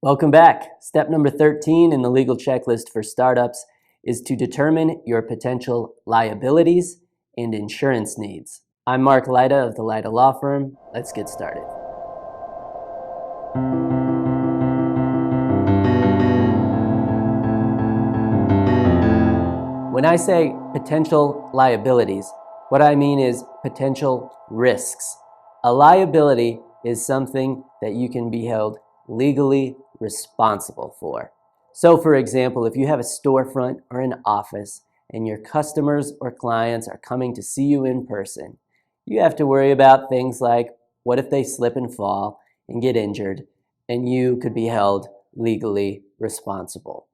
Welcome back. Step number 13 in the legal checklist for startups is to determine your potential liabilities and insurance needs. I'm Mark Lyda of the Lyda Law Firm. Let's get started. When I say potential liabilities, what I mean is potential risks. A liability is something that you can be held legally responsible for. So for example, if you have a storefront or an office and your customers or clients are coming to see you in person, you have to worry about things like what if they slip and fall and get injured, and you could be held legally responsible.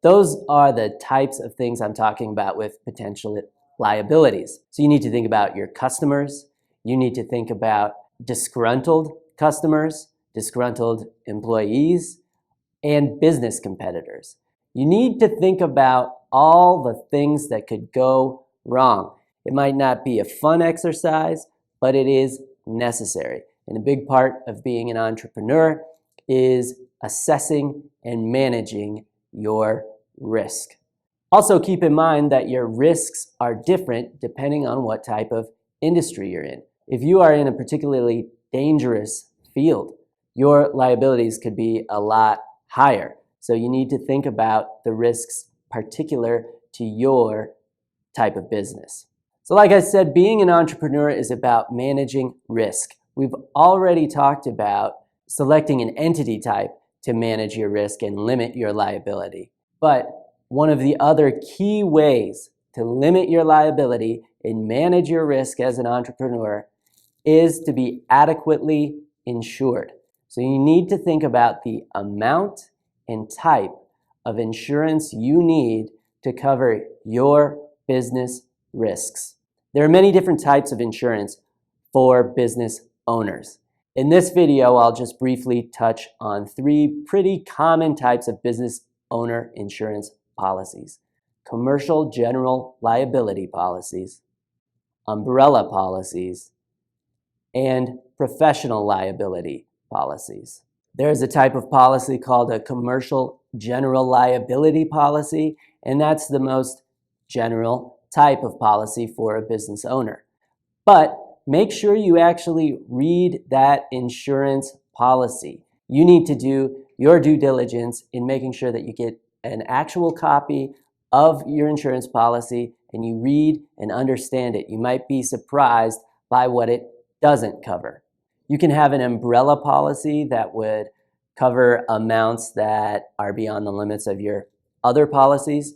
Those are the types of things I'm talking about with potential liabilities. So you need to think about your customers, you need to think about disgruntled customers, disgruntled employees, and business competitors. You need to think about all the things that could go wrong. It might not be a fun exercise, but it is necessary. And a big part of being an entrepreneur is assessing and managing your risk. Also keep in mind that your risks are different depending on what type of industry you're in. If you are in a particularly dangerous field, your liabilities could be a lot higher. So you need to think about the risks particular to your type of business. So like I said, being an entrepreneur is about managing risk. We've already talked about selecting an entity type to manage your risk and limit your liability. But one of the other key ways to limit your liability and manage your risk as an entrepreneur is to be adequately insured. So you need to think about the amount and type of insurance you need to cover your business risks. There are many different types of insurance for business owners. In this video, I'll just briefly touch on three pretty common types of business owner insurance policies: commercial general liability policies, umbrella policies, and professional liability policies. There's a type of policy called a commercial general liability policy, and that's the most general type of policy for a business owner. But make sure you actually read that insurance policy. You need to do your due diligence in making sure that you get an actual copy of your insurance policy and you read and understand it. You might be surprised by what it doesn't cover. You can have an umbrella policy that would cover amounts that are beyond the limits of your other policies,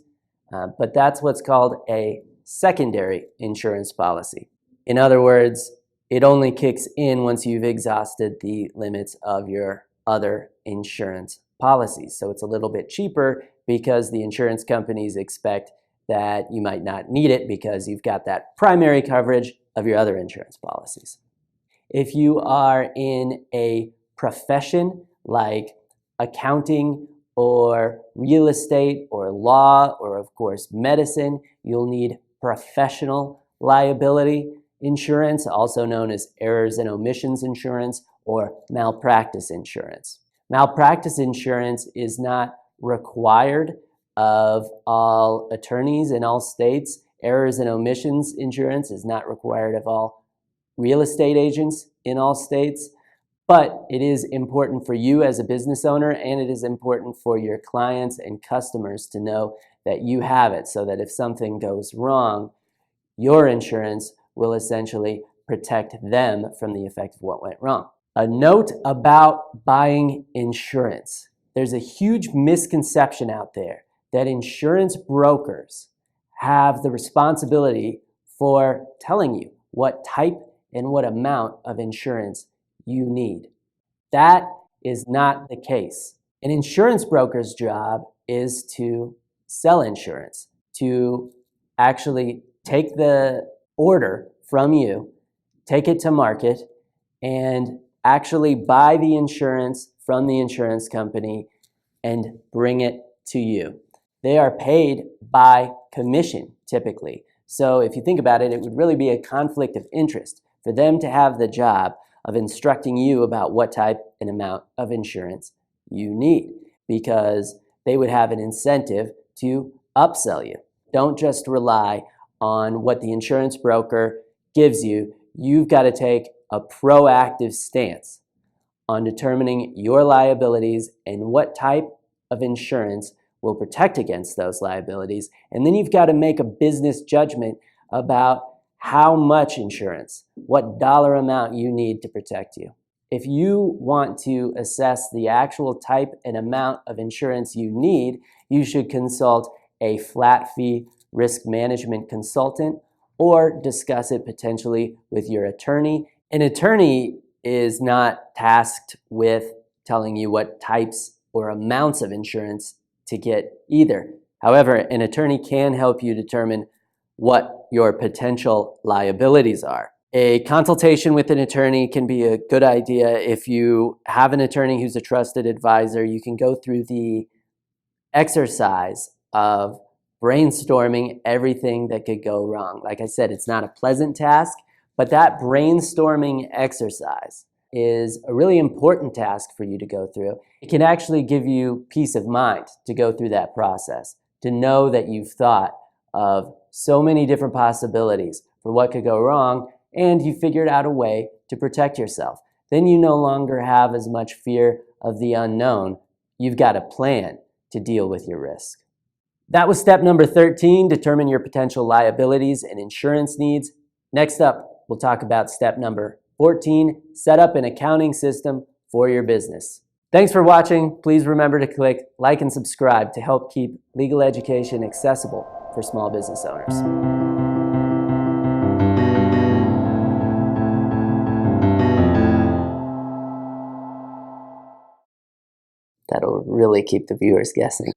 but that's what's called a secondary insurance policy. In other words, it only kicks in once you've exhausted the limits of your other insurance policies. So it's a little bit cheaper because the insurance companies expect that you might not need it because you've got that primary coverage of your other insurance policies. If you are in a profession like accounting or real estate or law or of course medicine, you'll need professional liability insurance, also known as errors and omissions insurance or malpractice insurance. Malpractice insurance is not required of all attorneys in all states. Errors and omissions insurance is not required of all real estate agents in all states, but it is important for you as a business owner, and it is important for your clients and customers to know that you have it, so that if something goes wrong, your insurance will essentially protect them from the effect of what went wrong. A note about buying insurance. There's a huge misconception out there that insurance brokers have the responsibility for telling you what type and what amount of insurance you need. That is not the case. An insurance broker's job is to sell insurance, to actually take the order from you, take it to market, and actually buy the insurance from the insurance company and bring it to you. They are paid by commission typically. So if you think about it, it would really be a conflict of interest for them to have the job of instructing you about what type and amount of insurance you need, because they would have an incentive to upsell you. Don't just rely on what the insurance broker gives you. You've got to take a proactive stance on determining your liabilities and what type of insurance will protect against those liabilities. And then you've got to make a business judgment about how much insurance, what dollar amount you need to protect you. If you want to assess the actual type and amount of insurance you need, you should consult a flat fee risk management consultant or discuss it potentially with your attorney. An attorney is not tasked with telling you what types or amounts of insurance to get either. However, an attorney can help you determine what your potential liabilities are. A consultation with an attorney can be a good idea. If you have an attorney who's a trusted advisor, you can go through the exercise of brainstorming everything that could go wrong. Like I said, it's not a pleasant task, but that brainstorming exercise is a really important task for you to go through. It can actually give you peace of mind to go through that process, to know that you've thought of so many different possibilities for what could go wrong, and you figured out a way to protect yourself. Then you no longer have as much fear of the unknown. You've got a plan to deal with your risk. That was step number 13, determine your potential liabilities and insurance needs. Next up, we'll talk about step number 14, set up an accounting system for your business. Thanks for watching. Please remember to click like and subscribe to help keep legal education accessible for small business owners. That'll really keep the viewers guessing.